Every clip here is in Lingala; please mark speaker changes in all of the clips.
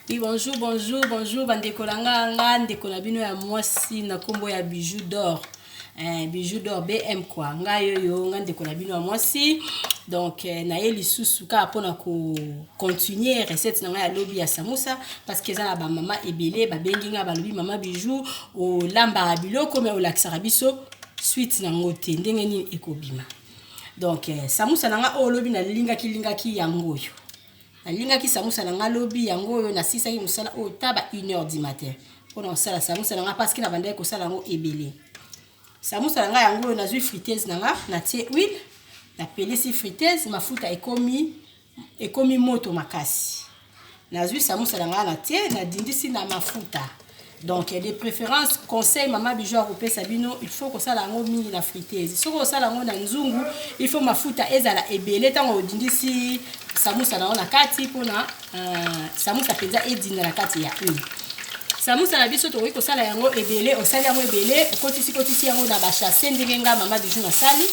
Speaker 1: Oui, bonjour, bonjour, bonjour. Bandeko nga ndeko na bino ya mwasi na kombo ya bijou d'or. Bijou d'or BM quoi. Nga yo nga ndeko na bino ya mwasi. Donc na ye lisusu ka pona ko continuer recette na nga ya lobi ya samoussa parce que za na ba mama ebele ba bengi nga ba lobi mama bijou o lamba biloko me o lakisaka biso suite na ngote ndenge nini ekobima. Donc samoussa na nga o lobi na lingaki yango yo. Alingaki samoussa na nga lobi yango yo na sisaki musala o taba 1h du matin. Pona sala samoussa na nga parce que na bandai ko sala ngo ebele. Samoussa na nga yango yo na zui friteuse na nga na tie huile na pelisi friteuse mafuta ekomi moto makasi. Na zui samoussa na nga na tie na dindisi na mafuta. Donc de préférence conseil mama bijou a coupé sabino il faut que ça la ngo mingi na friteuse. So ko sala ngo na nzungu il faut mafuta ezala ebele tango dindisi samoussa na kati pona samoussa penza edina na kati ya huile. Samoussa na biso to ko sala yango ebele o sala yango ebele kotisi yango na ba chasse ndenge nga mama bijou na sali.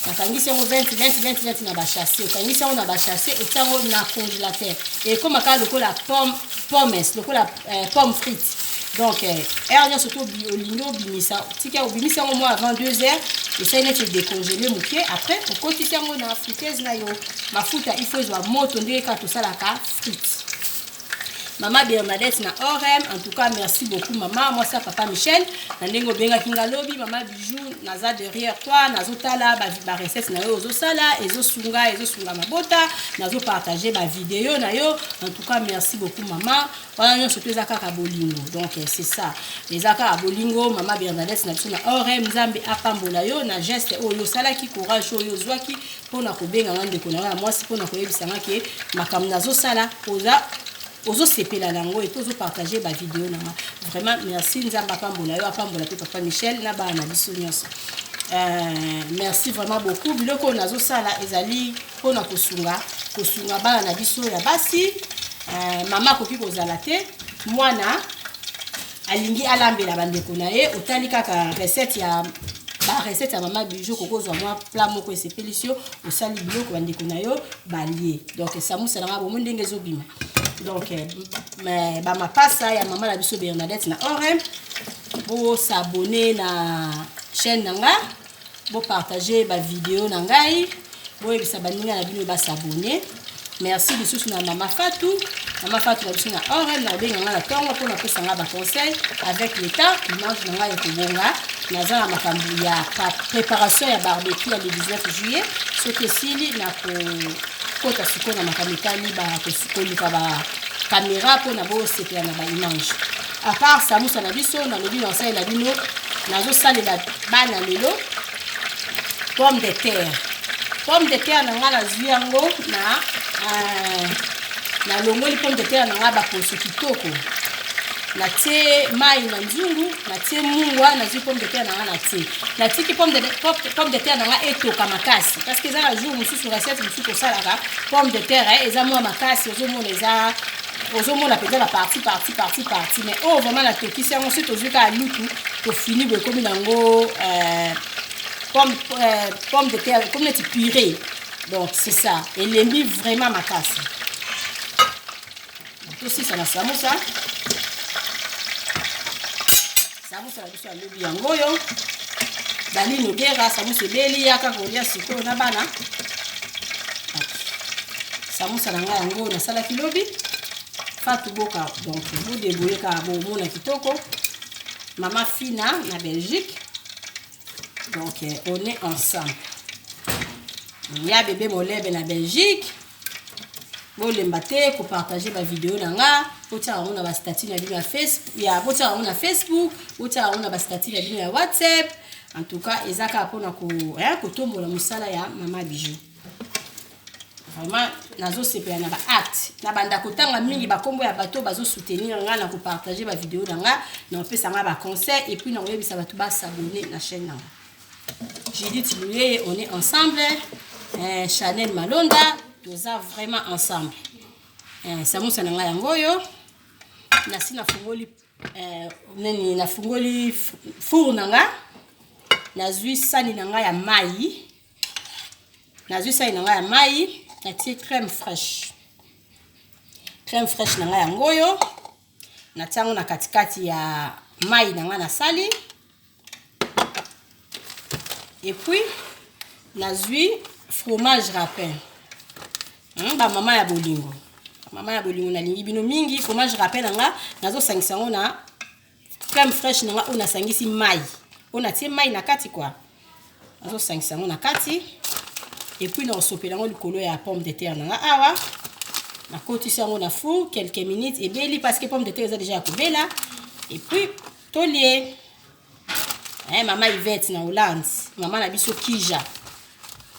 Speaker 1: Na kangisi yango 20 na ba chasse. Kangisi yango na ba chasse etango na congélateur. Et comme aka lokola pomme frite. Donc, on surtout au bimisa. Si on bimisa au moins avant 2 heures, essaye de décongeler mon pied. Après, on continue à friteuse na yo. Ma fouta, il faut jouer moto ndé quand tout ça la ka frite. Maman Bernadette na orem. En tout cas, merci beaucoup maman. Moi ça papa Michel. Nandengo benga kinga lobi maman bijou naza derrière toi. Nazo tala ba recette na yo ozo sala, ezo sunga mabota, nazo partager ba vidéo na yo. En tout cas, merci beaucoup maman. Voilà, surtout zaka bolingo. Donc c'est ça. Les zaka bolingo maman Bernadette na tuna orem nzambe apambola yo na geste oyo sala ki courage oyo zwaki pona ko benga ngande ko na moi si pona ko yebisanga ke makam nazo sala ozo sepela nango et ozo partager ba vidéo na ma. Vraiment merci nzamba pambola yo apambola pe papa Michel na ba na biso nyonso. Merci vraiment beaucoup biloko nazo sala ezali pona kosunga ba na biso ya basi. Mama koki kozala te mwana alingi alambela bandeko na ye otali kaka recette ya mama bijou kokozwa mwa plat moko esepelisio osali biloko bandeko na yo balie. Donc samoussa na nga bomo ndenge ezobima. Donc ba mapasa ya mama la biso Bernadette na orem bo s'abonner na chaîne nanga bo partager ba vidéo na ngai bo ebisa baninga na bino ba s'abonner. Merci lisusu na mama Fatou la biso na orem na benga nga na tongo pona pesa nga ba conseil avec l'état image na nga ya kobonga naza na makambu ya préparation ya barbecue le 19 juillet soki esili na kota siko na makamikani ba kosikolika ba caméra pona bo sepela na ba image. À part samoussa na biso na lobi na sala na bino nazo salela bana lelo pomme de terre na nga na ziango na longoli pomme de terre na nga ba poso kitoko na tie mai na nzungu na tie mungwa na zi pomme de terre na nga na tie na tiki pomme de terre na nga etoka makasi parce que za la jour mususu recette mususu ko salaka pomme de terre eza mwa makasi ozomona penza la partie mais oh vraiment la tokisi yango si tozuka alutu to fini boye komi nango pomme de terre comme neti purée. Donc c'est ça elembi vraiment makasi aussi ça na samoussa la biso ya lobi yango yo bali nogera samoussa ebeli yaka kolia sikoyo na bana samoussa na nga yango nasalaki lobi Fatou Boka. Donc vous débrouillez ka bo na kitoko mama Fina na Belgique. Donc on est ensemble. Il y a bébé Molebe na Belgique. Bon lembate ko partager ba vidéo na nga ota on a ba statut na bino ya Facebook ya ota on a Facebook ota on a ba statut na bino ya WhatsApp. En tout cas ezaka pona ko tombola musala ya mama bijou. Vraiment nazo sepela na ba acte na banda kotanga mingi ba kombo ya bato bazo soutenir nga na ko partager ba vidéo na nga na pesa nga ba conseil et puis na oyebisa bato ba s'abonner na chaîne na. J'ai dit on est ensemble. Chanel Malonda tous vraiment ensemble. Samoussa na nga yango yo nasi na fungoli four na nga nazwi sani na nga ya mai na tie crème fraîche crème fraîche na nga yango yo na tiango na katikati ya mai na nga na sali. Et puis nazui fromage râpé. Ba mama ya bolingo. Mama ya bolingo na lingi bino mingi fromage râpé na nga nazo sangisa ngo na crème fraîche na nga ona sangisi mai. Ona tie mai na kati quoi. Nazo sangisa ngo na kati. Et puis na osopela ngo likolo ya pomme de terre na nga awa. Na kotisa ngo na four quelques minutes et beli parce que pomme de terre est déjà kubela. Et puis tolie. Maman Yvette na Hollande, maman na biso Kija.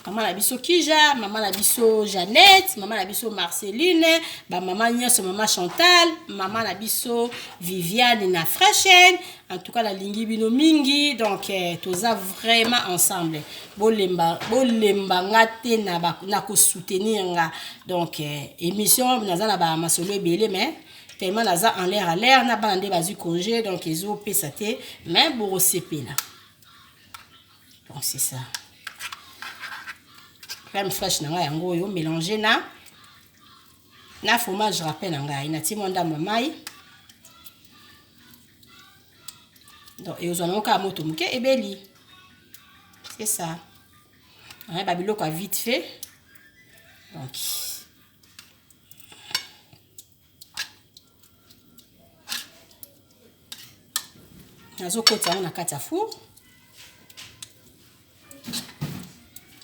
Speaker 1: Maman na biso Kija, maman na biso Jeannette, maman na biso Marceline, ba maman nyonso maman Chantal, maman na biso Viviane na Fraîchen. En tout cas la lingi bino mingi donc toza vraiment ensemble. Bolemba ngate na ko soutenir nga. Donc émission naza na ba masolo ebele mais tellement naza en l'air na bande bazu congé donc ezo pesate mais pour CP là. Donc c'est ça. Crème fraîche na nga yango yo mélanger na fromage râpé na nga ina ti monda mamai. Donc et ozana ka moto muke ebeli. C'est ça. On ba biloko vite fait. Donc nazo kota na kati ya four.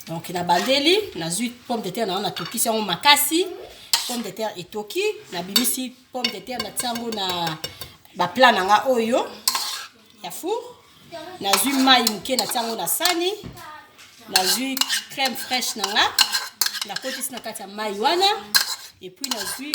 Speaker 1: Donc na bandeli nazui pomme de terre na ona toki sango makasi. Pomme de terre etoki na bimisi pomme de terre na tsango na ba plat na nga oyo ya four. Nazui mai muke na tsango na sani. Nazui crème fraîche na nga na kotisi na kati ya mai wana. Et puis nazui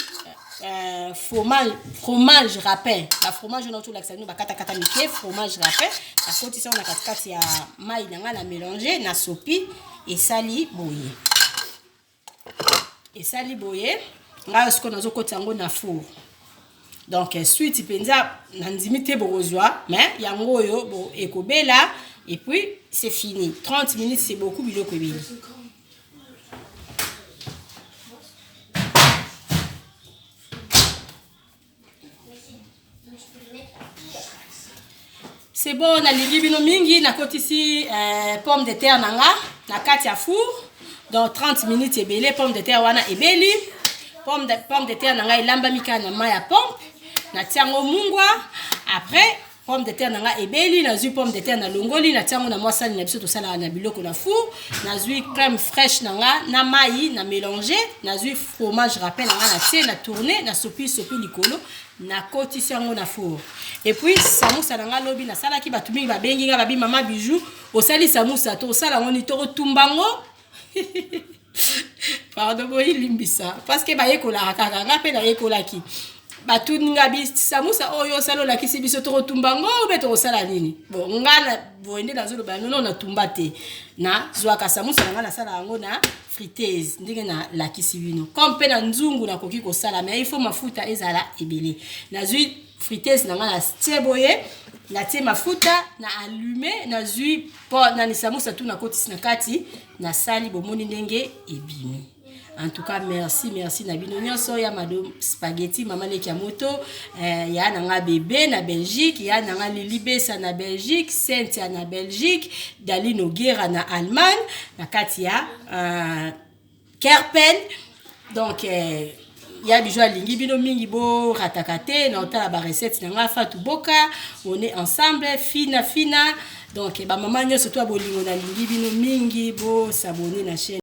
Speaker 1: fromage râpé. La fromage on a tout l'accent ba kata kata mike fromage râpé. La kotisa on a katikati ya mai na nga na mélanger na sopi et sali boye. Et sali boye nga ce qu'on a koti yango na four. Donc suite penza na ndimi te borozwa mais yango yo bo ekobela et puis c'est fini. 30 minutes c'est beaucoup biloko ebele. C'est bon, on a les bino mingi, na kotisi pomme de terre nanga, na kati ya four. Dans 30 minutes et belé pomme de terre wana ebeli. Pomme de terre nanga ilamba mika na ma ya pompe. Na tiango mungwa. Après pomme de terre nanga ebeli, na zui pomme de terre na longoli, na tiango na mwasali na biso to sala na biloko na four. Na zui crème fraîche nanga, na mai na mélanger, na zui fromage râpé nanga na tie na tourner, na sopi likolo. Na kotisi yango na four. Et puis samoussa nanga lobi na sala ki batumi ba bengi nga babi mama bijou osali samoussa to sala ngoni to tumbango. Pardon boyi limbisa parce que ba yekola kaka nga pe na yekola ki batuninga bi samoussa oyo salo la kisi biso to tumbango be to sala nini bon ngana boende na zolo ba non na tumbate na zwaka samoussa nanga na sala yango na friteuse ndenge na la kisi bino comme pe na nzungu na koki ko sala mais il faut mafuta ezala ebele na zui friteuse nanga na steboye na tie mafuta na allumer na zui po na ni samoussa tout na kotisi na kati na sali bomoni ndenge ebimi. En tout cas, merci na bino nyonso ya madame spaghetti mama leki ya moto ya nanga bébé na Belgique, ya nanga Lilibesa na Belgique, Cynthia na Belgique, Dali Noguera na Allemagne, na kati ya Kerpen. Donc ya bijou lingi bino mingi bo ratakate na otala ba recette nanga Fatou Boka, on est ensemble fina. Donc ba mama nyonso to bolingo na lingi bino mingi bo s'abonner na chaîne